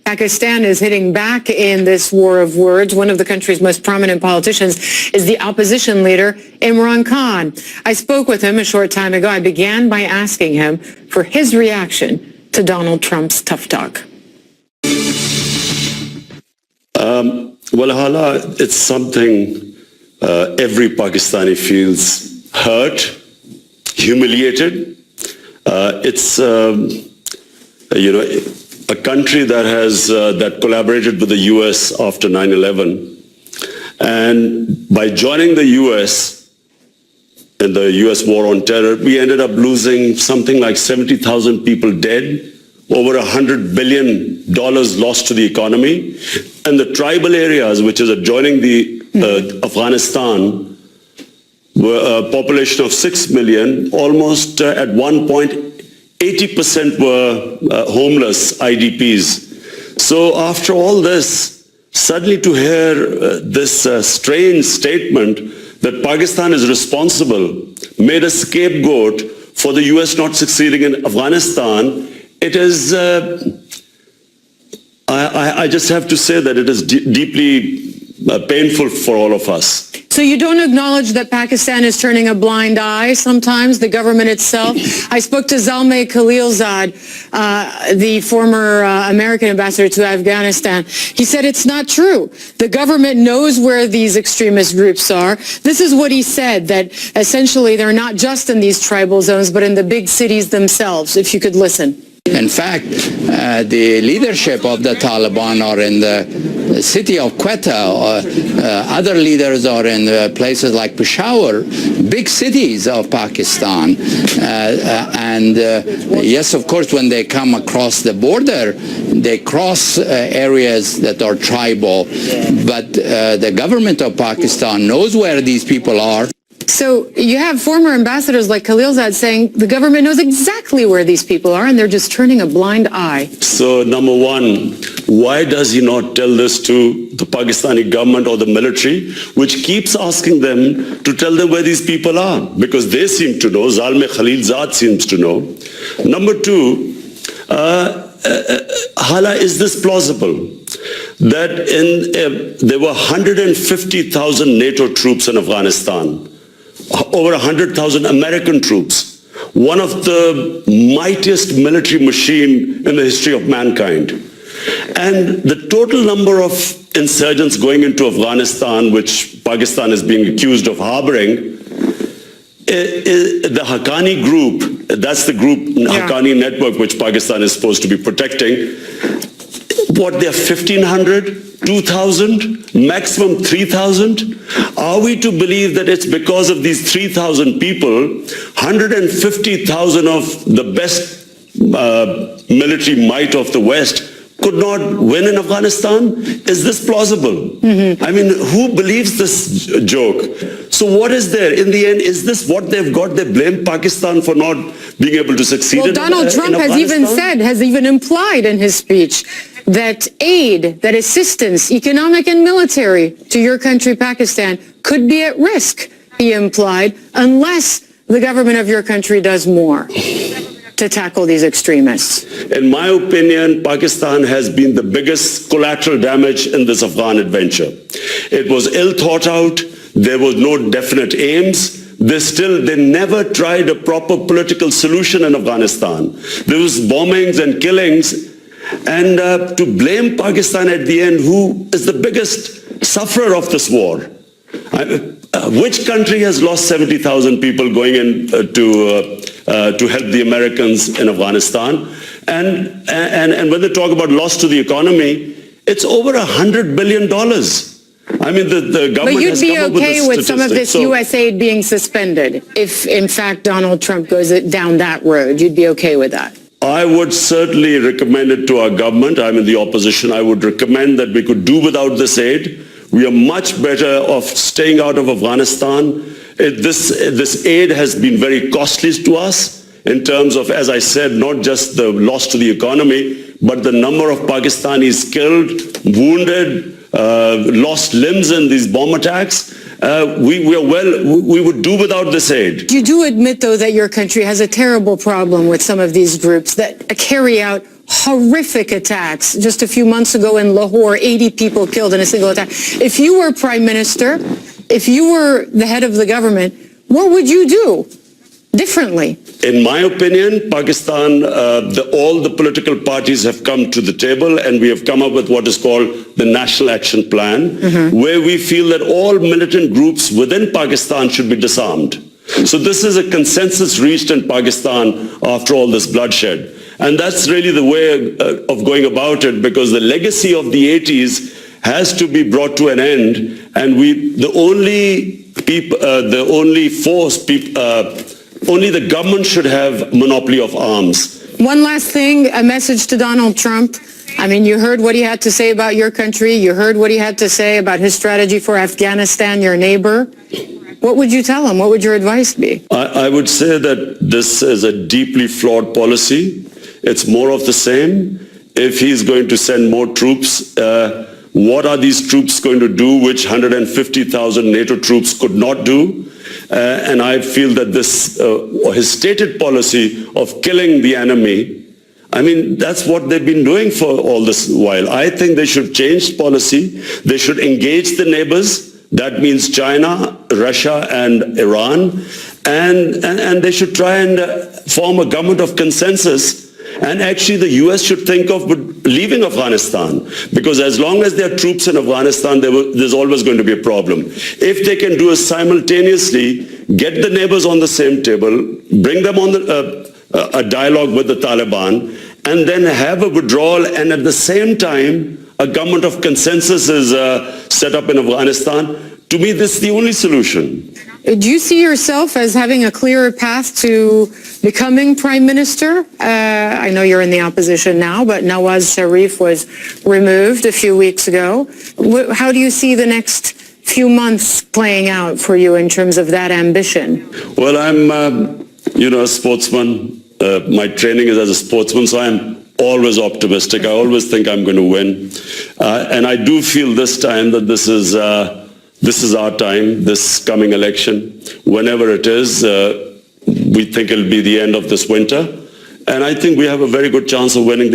Pakistan is hitting back in this war of words. One of the country's most prominent politicians is the opposition leader, Imran Khan. I spoke with him a short time ago. I began by asking him for his reaction to Donald Trump's tough talk. Well, Hala, it's something every Pakistani feels hurt, humiliated. It's a country that has that collaborated with the U.S. after 9/11, and by joining the U.S. in the U.S. war on terror, we ended up losing something like 70,000 people dead, over $100 billion lost to the economy, and the tribal areas, which is adjoining the Afghanistan, were a population of 6 million. Almost at one point, 80% were homeless IDPs. So after all this, suddenly to hear this strange statement that Pakistan is responsible, made a scapegoat for the US not succeeding in Afghanistan, it is, I just have to say that it is deeply painful for all of us. So you don't acknowledge that Pakistan is turning a blind eye sometimes, the government itself? I spoke to Zalmay Khalilzad, the former American ambassador to Afghanistan. He said it's not true. The government knows where these extremist groups are. This is what he said, that essentially they're not just in these tribal zones, but in the big cities themselves, if you could listen. In fact, the leadership of the Taliban are in the city of Quetta, or other leaders are in places like Peshawar, big cities of Pakistan. Yes, of course, when they come across the border, they cross areas that are tribal, but the government of Pakistan knows where these people are. So you have former ambassadors like Khalilzad saying the government knows exactly where these people are and they're just turning a blind eye. So number one, why does he not tell this to the Pakistani government or the military, which keeps asking them to tell them where these people are? Because they seem to know, Zalmay Khalilzad seems to know. Number two, Hala, is this plausible? That there were 150,000 NATO troops in Afghanistan, over 100,000 American troops, one of the mightiest military machine in the history of mankind. And the total number of insurgents going into Afghanistan, which Pakistan is being accused of harboring, the Haqqani group, that's the group, Haqqani network, which Pakistan is supposed to be protecting, what, they're 1,500? 2,000, maximum 3,000? Are we to believe that it's because of these 3,000 people, 150,000 of the best military might of the West could not win in Afghanistan? Is this plausible? I mean, who believes this joke? So what is there? In the end, is this what they've got? They blame Pakistan for not being able to succeed in Afghanistan? Well, Donald Trump has even said, has even implied in his speech that aid, that assistance, economic and military, to your country, Pakistan, could be at risk, he implied, unless the government of your country does more to tackle these extremists. In my opinion, Pakistan has been the biggest collateral damage in this Afghan adventure. It was ill thought out. There was no definite aims. They never tried a proper political solution in Afghanistan. There was bombings and killings. And to blame Pakistan at the end, who is the biggest sufferer of this war? Which country has lost 70,000 people going in to help the Americans in Afghanistan? And when they talk about loss to the economy, it's over $100 billion. I mean, the government But you'd has be come up okay with with some of this U.S. aid being suspended if, in fact, Donald Trump goes down that road. You'd be okay with that? I would certainly recommend it to our government. I'm in the opposition. I would recommend that we could do without this aid. We are much better off staying out of Afghanistan. This aid has been very costly to us in terms of, as I said, not just the loss to the economy, but the number of Pakistanis killed, wounded, lost limbs in these bomb attacks. We would do without this aid. You do admit, though, that your country has a terrible problem with some of these groups that carry out horrific attacks. Just a few months ago in Lahore, 80 people killed in a single attack. If you were prime minister, if you were the head of the government, what would you do differently? In my opinion, Pakistan, all the political parties have come to the table and we have come up with what is called the National Action Plan, where we feel that all militant groups within Pakistan should be disarmed. So this is a consensus reached in Pakistan after all this bloodshed. And that's really the way of going about it, because the legacy of the 80s has to be brought to an end. And only the government should have monopoly of arms. One last thing, a message to Donald Trump. I mean, you heard what he had to say about your country. You heard what he had to say about his strategy for Afghanistan, your neighbor. What would you tell him? What would your advice be? I would say that this is a deeply flawed policy. It's more of the same. If he's going to send more troops, what are these troops going to do which 150,000 NATO troops could not do? And I feel that this, his stated policy of killing the enemy, I mean, that's what they've been doing for all this while. I think they should change policy. They should engage the neighbors. That means China, Russia, and Iran. And they should try and form a government of consensus. And actually, the US should think of leaving Afghanistan, because as long as there are troops in Afghanistan, there's always going to be a problem. If they can do it simultaneously, get the neighbors on the same table, bring them on a dialogue with the Taliban, and then have a withdrawal, and at the same time, a government of consensus is set up in Afghanistan. To me, this is the only solution. Do you see yourself as having a clearer path to becoming prime minister? I know you're in the opposition now, but Nawaz Sharif was removed a few weeks ago. How do you see the next few months playing out for you in terms of that ambition? Well, I'm, a sportsman. My training is as a sportsman, so I'm always optimistic. I always think I'm going to win. And I do feel this time that this is our time, this coming election. Whenever it is, we think it'll be the end of this winter. And I think we have a very good chance of winning.